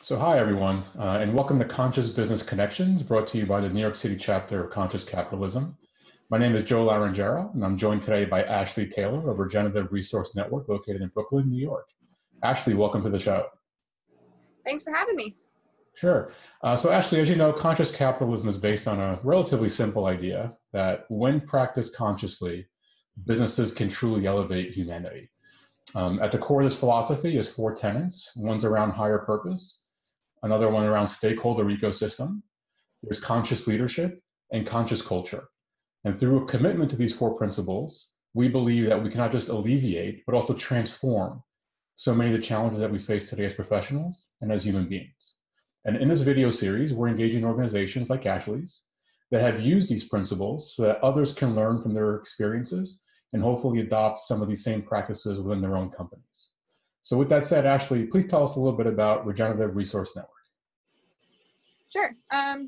So hi everyone, and welcome to Conscious Business Connections, brought to you by the New York City chapter of Conscious Capitalism. My name is Joe Laranjeiro, and I'm joined today by Ashley Taylor of Regenerative Resource Network, located in Brooklyn, New York. Ashley, welcome to the show. Thanks for having me. Sure. So Ashley, as you know, conscious capitalism is based on a relatively simple idea that when practiced consciously, businesses can truly elevate humanity. At the core of this philosophy is four tenets. One's around higher purpose, another one around stakeholder ecosystem. There's conscious leadership and conscious culture. And through a commitment to these four principles, we believe that we cannot just alleviate, but also transform so many of the challenges that we face today as professionals and as human beings. And in this video series, we're engaging organizations like Ashley's that have used these principles so that others can learn from their experiences and hopefully adopt some of these same practices within their own companies. So with that said, Ashley, please tell us a little bit about Regenerative Resource Network. Sure.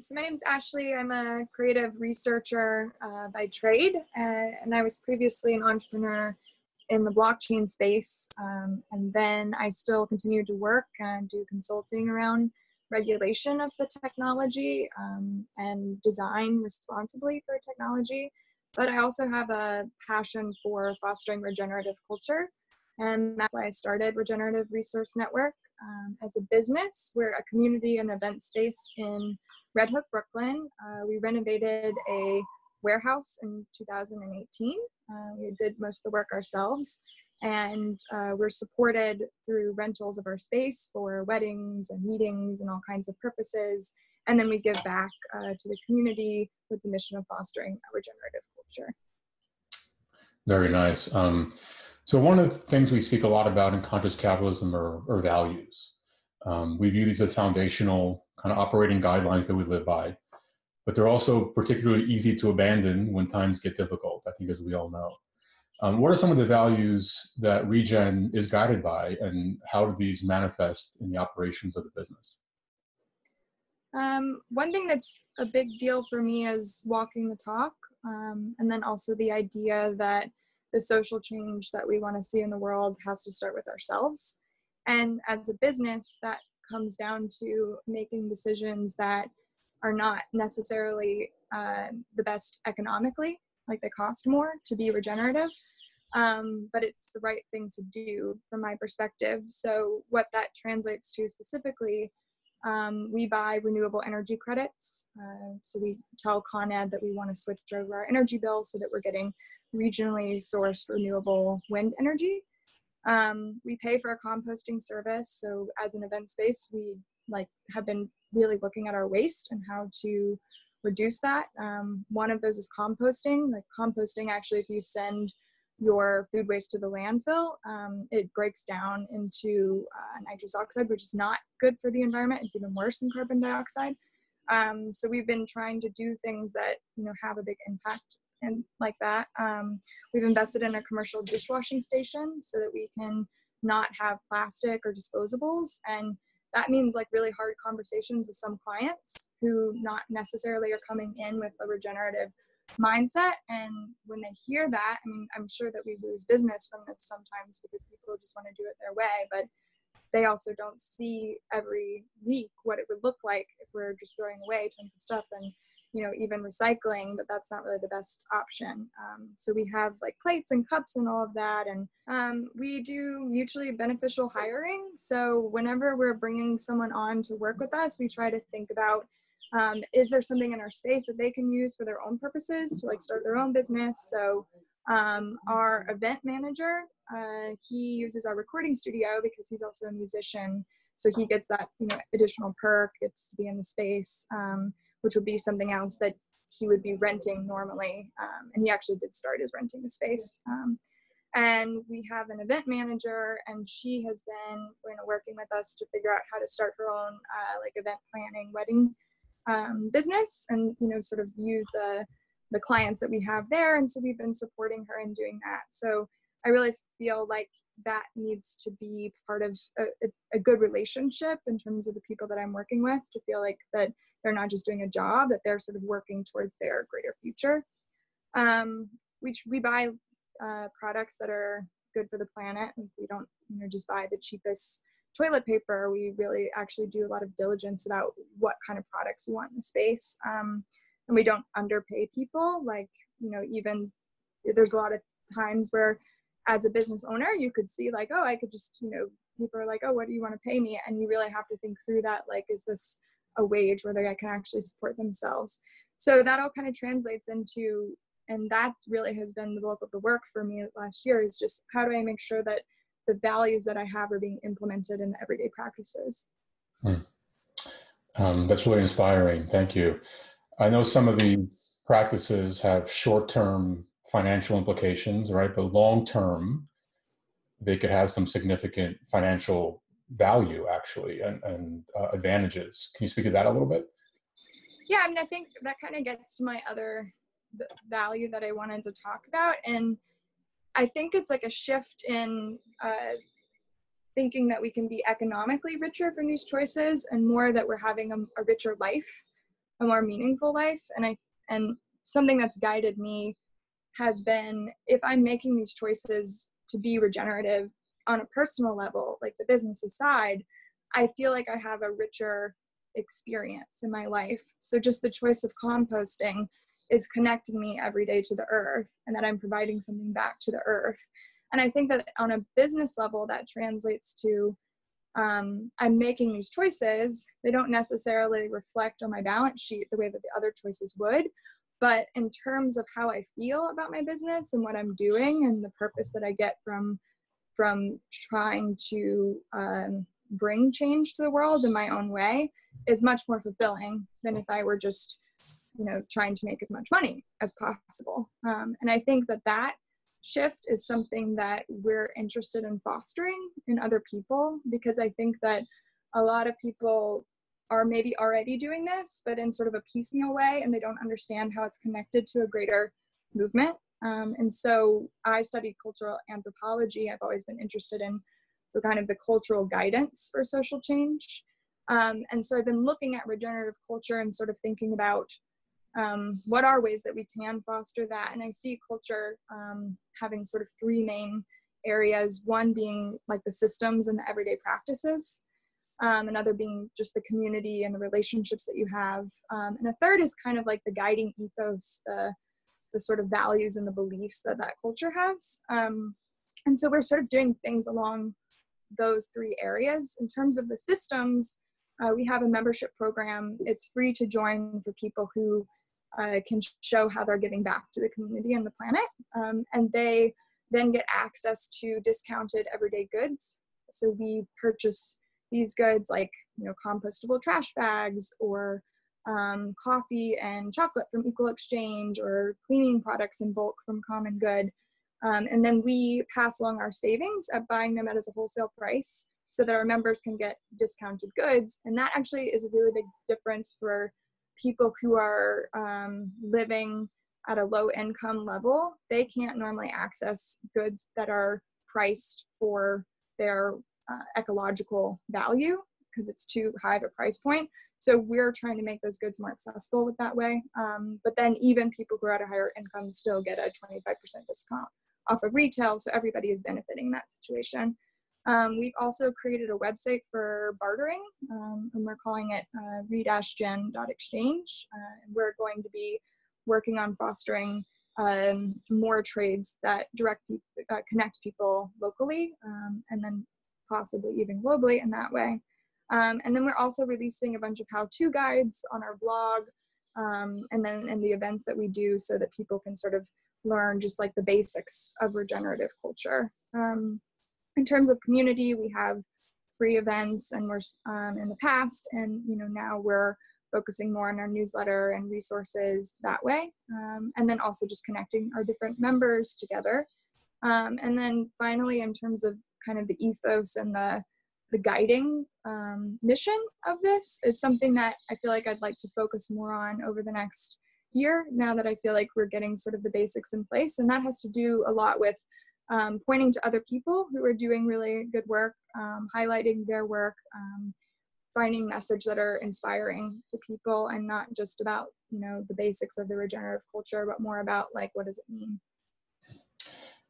So my name is Ashley. I'm a creative researcher by trade, and I was previously an entrepreneur in the blockchain space. And then I still continue to work and do consulting around regulation of the technology and design responsibly for technology. But I also have a passion for fostering regenerative culture. And that's why I started Regenerative Resource Network. As a business, we're a community and event space in Red Hook, Brooklyn. We renovated a warehouse in 2018. We did most of the work ourselves, and we're supported through rentals of our space for weddings and meetings and all kinds of purposes. And then we give back to the community with the mission of fostering a regenerative culture. Very nice. So one of the things we speak a lot about in conscious capitalism are values. We view these as foundational kind of operating guidelines that we live by, but they're also particularly easy to abandon when times get difficult, I think, as we all know. What are some of the values that Regen is guided by, and how do these manifest in the operations of the business? One thing that's a big deal for me is walking the talk, and then also the idea that the social change that we want to see in the world has to start with ourselves. And as a business, that comes down to making decisions that are not necessarily the best economically, like they cost more to be regenerative, but it's the right thing to do from my perspective. So what that translates to specifically, we buy renewable energy credits. So we tell Con Ed that we want to switch over our energy bills so that we're getting regionally sourced renewable wind energy. We pay for a composting service. So as an event space, we have been really looking at our waste and how to reduce that. One of those is composting. Like composting, actually, if you send your food waste to the landfill, it breaks down into nitrous oxide, which is not good for the environment. It's even worse than carbon dioxide. So we've been trying to do things that have a big impact and like that. We've invested in a commercial dishwashing station so that we can not have plastic or disposables, and that means really hard conversations with some clients who not necessarily are coming in with a regenerative mindset. And when they hear that, I'm sure that we lose business from this sometimes because people just want to do it their way, but they also don't see every week what it would look like if we're just throwing away tons of stuff and even recycling, but that's not really the best option. So we have plates and cups and all of that, and we do mutually beneficial hiring. So whenever we're bringing someone on to work with us, we try to think about, is there something in our space that they can use for their own purposes to start their own business? So our event manager, he uses our recording studio because he's also a musician. So he gets that additional perk, gets to be in the space, which would be something else that he would be renting normally. And he actually did start as renting the space. And we have an event manager, and she has been working with us to figure out how to start her own event planning, wedding business, and sort of use the clients that we have there. And so we've been supporting her in doing that. So I really feel like that needs to be part of a good relationship in terms of the people that I'm working with, to feel like that they're not just doing a job, that they're sort of working towards their greater future. We buy products that are good for the planet. We don't just buy the cheapest toilet paper, we really actually do a lot of diligence about what kind of products we want in the space. And we don't underpay people. Like, you know, even there's a lot of times where as a business owner, you could see like, oh, I could just, you know, people are like, oh, what do you want to pay me? And you really have to think through that. Like, is this a wage where they can actually support themselves? So that all kind of translates into, and that really has been the bulk of the work for me last year, is just how do I make sure that the values that I have are being implemented in everyday practices. That's really inspiring. Thank you. I know some of these practices have short-term financial implications, right? But long-term, they could have some significant financial value, actually, and advantages. Can you speak to that a little bit? Yeah, I mean, I think that kind of gets to my other value that I wanted to talk about. And I think it's like a shift in thinking that we can be economically richer from these choices, and more that we're having a richer life, a more meaningful life. And something that's guided me has been, if I'm making these choices to be regenerative on a personal level, like the business aside, I feel like I have a richer experience in my life. So just the choice of composting is connecting me every day to the earth, and that I'm providing something back to the earth. And I think that on a business level, that translates to I'm making these choices. They don't necessarily reflect on my balance sheet the way that the other choices would, but in terms of how I feel about my business and what I'm doing and the purpose that I get from trying to bring change to the world in my own way is much more fulfilling than if I were just, you know, trying to make as much money as possible. And I think that shift is something that we're interested in fostering in other people, because I think that a lot of people are maybe already doing this, but in sort of a piecemeal way, and they don't understand how it's connected to a greater movement. And so I studied cultural anthropology. I've always been interested in the kind of the cultural guidance for social change. And so I've been looking at regenerative culture and sort of thinking about what are ways that we can foster that. And I see culture having sort of three main areas, one being like the systems and the everyday practices, another being just the community and the relationships that you have, and a third is kind of like the guiding ethos, the sort of values and the beliefs that culture has. And so we're sort of doing things along those three areas. In terms of the systems, we have a membership program. It's free to join for people who can show how they're giving back to the community and the planet. And they then get access to discounted everyday goods. So we purchase these goods like, you know, compostable trash bags, or coffee and chocolate from Equal Exchange, or cleaning products in bulk from Common Good. And then we pass along our savings at buying them as a wholesale price so that our members can get discounted goods. And that actually is a really big difference for people who are living at a low income level. They can't normally access goods that are priced for their ecological value because it's too high of a price point. So we're trying to make those goods more accessible with that way. But then even people who are at a higher income still get a 25% discount off of retail. So everybody is benefiting in that situation. We've also created a website for bartering, and we're calling it re-gen.exchange. And we're going to be working on fostering more trades that connect people locally, and then possibly even globally in that way. And then we're also releasing a bunch of how-to guides on our blog, and then in the events that we do, so that people can sort of learn just like the basics of regenerative culture. In terms of community, we have free events, and we're in the past, and you know, now we're focusing more on our newsletter and resources that way, and then also just connecting our different members together. And then finally, in terms of kind of the ethos and the guiding mission of this, is something that I feel like I'd like to focus more on over the next year, now that I feel like we're getting sort of the basics in place. And that has to do a lot with pointing to other people who are doing really good work, highlighting their work, finding message that are inspiring to people, and not just about, you know, the basics of the regenerative culture, but more about like, what does it mean?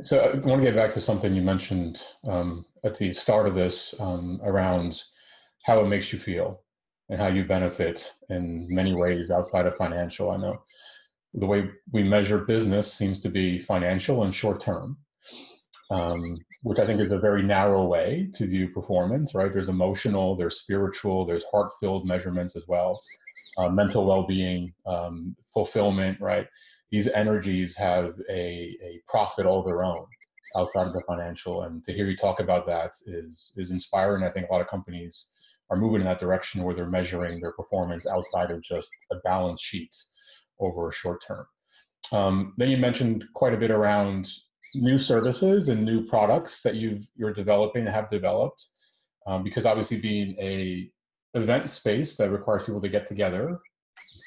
So I want to get back to something you mentioned at the start of this around how it makes you feel and how you benefit in many ways outside of financial. I know the way we measure business seems to be financial and short term, which I think is a very narrow way to view performance, right? There's emotional, there's spiritual, there's heart-filled measurements as well, mental well-being, fulfillment, right? These energies have a profit all their own outside of the financial. And to hear you talk about that is inspiring. I think a lot of companies are moving in that direction where they're measuring their performance outside of just a balance sheet over a short term. Then you mentioned quite a bit around new services and new products that you're developing and have developed, because obviously being a event space that requires people to get together,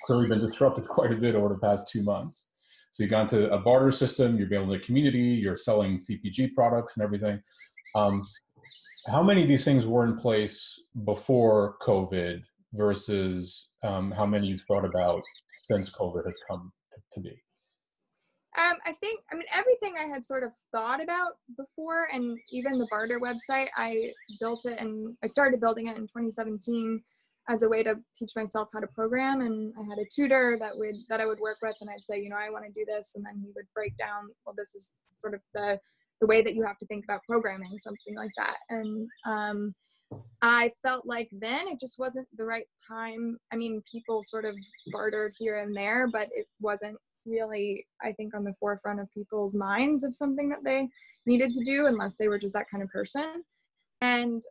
clearly been disrupted quite a bit over the past 2 months. So you've gone to a barter system, you're building a community, you're selling CPG products and everything. How many of these things were in place before COVID versus how many you've thought about since COVID has come to be? I mean, everything I had sort of thought about before, and even the barter website, I built it and I started building it in 2017 as a way to teach myself how to program. And I had a tutor that I would work with, and I'd say, you know, I want to do this. And then he would break down, well, this is sort of the way that you have to think about programming, something like that. And I felt like then it just wasn't the right time. I mean, people sort of bartered here and there, but it wasn't really, I think, on the forefront of people's minds of something that they needed to do, unless they were just that kind of person. And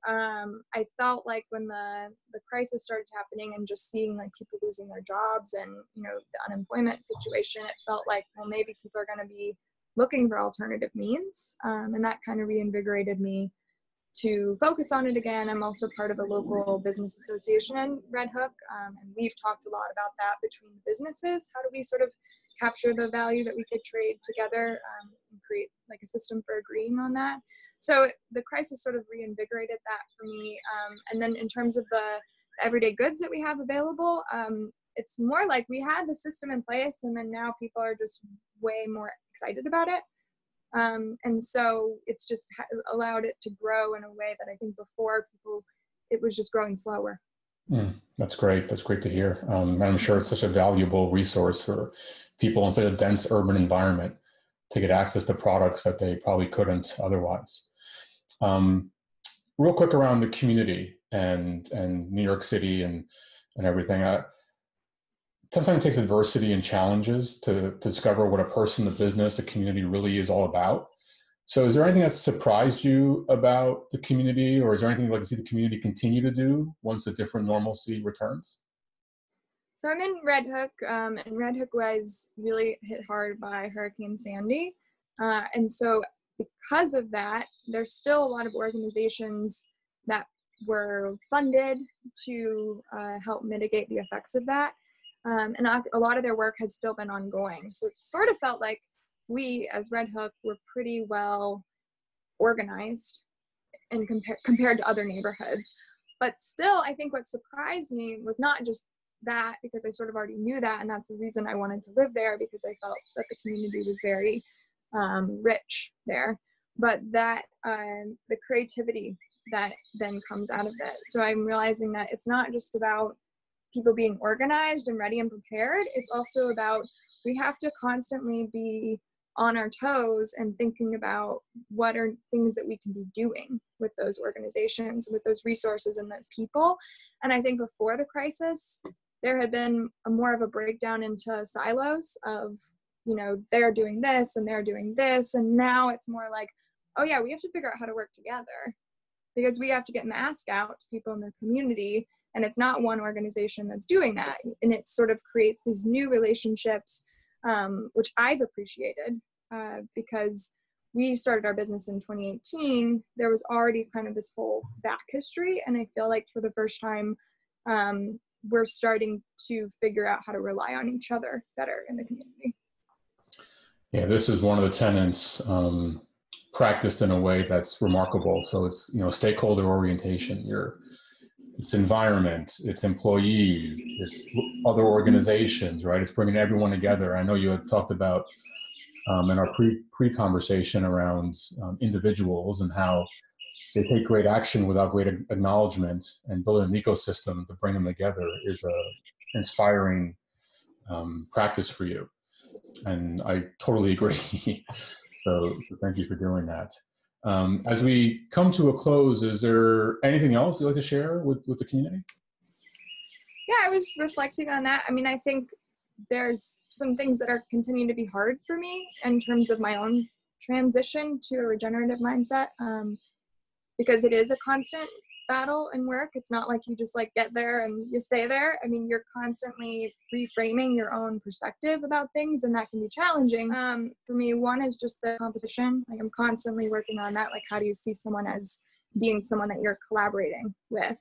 I felt like when the crisis started happening and just seeing like people losing their jobs and, you know, the unemployment situation, it felt like, well, maybe people are going to be looking for alternative means. And that kind of reinvigorated me to focus on it again. I'm also part of a local business association in Red Hook, and we've talked a lot about that between businesses. How do we sort of capture the value that we could trade together, and create like a system for agreeing on that? So the crisis sort of reinvigorated that for me. And then in terms of the everyday goods that we have available, it's more like we had the system in place, and then now people are just way more excited about it. And so it's just allowed it to grow in a way that I think before it was just growing slower. That's great. That's great to hear. And I'm sure it's such a valuable resource for people in such a dense urban environment to get access to products that they probably couldn't otherwise. Real quick around the community and New York City and everything. Sometimes it takes adversity and challenges to discover what a person, a business, a community really is all about. So is there anything that surprised you about the community, or is there anything you'd like to see the community continue to do once a different normalcy returns? So I'm in Red Hook, and Red Hook was really hit hard by Hurricane Sandy. And so because of that, there's still a lot of organizations that were funded to help mitigate the effects of that. And a lot of their work has still been ongoing. So it sort of felt like we as Red Hook were pretty well organized and compared to other neighborhoods. But still, I think what surprised me was not just that, because I sort of already knew that, and that's the reason I wanted to live there, because I felt that the community was very rich there, but that the creativity that then comes out of it. So I'm realizing that it's not just about people being organized and ready and prepared. It's also about, we have to constantly be on our toes and thinking about what are things that we can be doing with those organizations, with those resources and those people. And I think before the crisis, there had been more of a breakdown into silos of, you know, they're doing this and they're doing this. And now it's more like, oh yeah, we have to figure out how to work together, because we have to get masks out to people in the community. And it's not one organization that's doing that. And it sort of creates these new relationships, which I've appreciated, because we started our business in 2018. There was already kind of this whole back history. And I feel like for the first time, we're starting to figure out how to rely on each other better in the community. Yeah, this is one of the tenets practiced in a way that's remarkable. So it's, you know, stakeholder orientation. It's environment, it's employees, it's other organizations, right? It's bringing everyone together. I know you had talked about in our pre-conversation around individuals and how they take great action without great acknowledgement, and building an ecosystem to bring them together is a inspiring practice for you. And I totally agree. So thank you for doing that. As we come to a close, is there anything else you'd like to share with the community? Yeah, I was reflecting on that. I mean, I think there's some things that are continuing to be hard for me in terms of my own transition to a regenerative mindset, because it is a constant battle in work. It's not like you just like get there and you stay there. I mean, you're constantly reframing your own perspective about things, and that can be challenging. For me, one is just the competition. Like, I'm constantly working on that. Like, how do you see someone as being someone that you're collaborating with,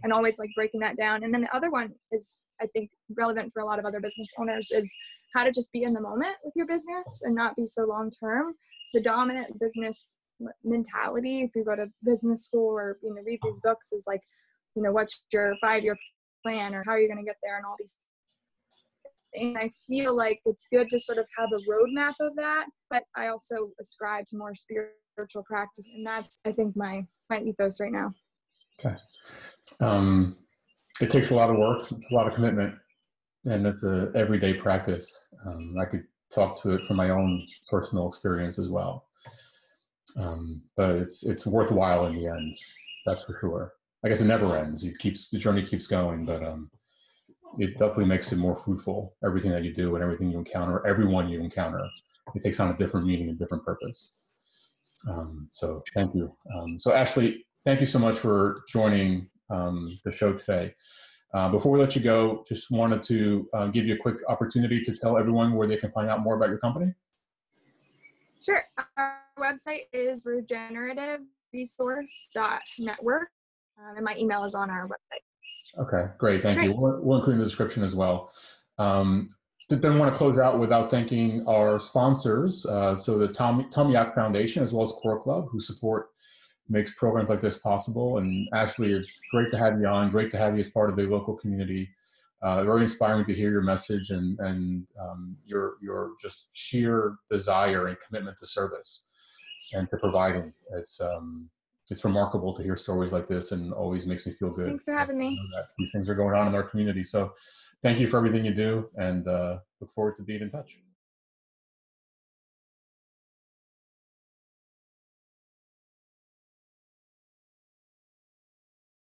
and always like breaking that down. And then the other one is, I think, relevant for a lot of other business owners, is how to just be in the moment with your business and not be so long-term. The dominant business mentality, if you go to business school or, you know, read these books, is like, you know, what's your 5-year plan, or how are you going to get there, and all these things. And I feel like it's good to sort of have a roadmap of that, but I also ascribe to more spiritual practice, and that's, I think, my ethos right now. Okay. It takes a lot of work, it's a lot of commitment, and it's a everyday practice. I could talk to it from my own personal experience as well. But it's worthwhile in the end, that's for sure. I guess it never ends. The journey keeps going, but it definitely makes it more fruitful. Everything that you do and everything you encounter, everyone you encounter, it takes on a different meaning, a different purpose. So thank you. So Ashley, thank you so much for joining the show today. Before we let you go, just wanted to give you a quick opportunity to tell everyone where they can find out more about your company. Sure. Our website is regenerativeresource.network, and my email is on our website. Okay, great. Thank you. We'll include in the description as well. Didn't want to close out without thanking our sponsors. So the Tom Yak Foundation, as well as Core Club, who makes programs like this possible. And Ashley, it's great to have you on. Great to have you as part of the local community. Very inspiring to hear your message and your just sheer desire and commitment to service and to providing. It's remarkable to hear stories like this, and always makes me feel good. Thanks for having me. That these things are going on in our community. So thank you for everything you do, and look forward to being in touch.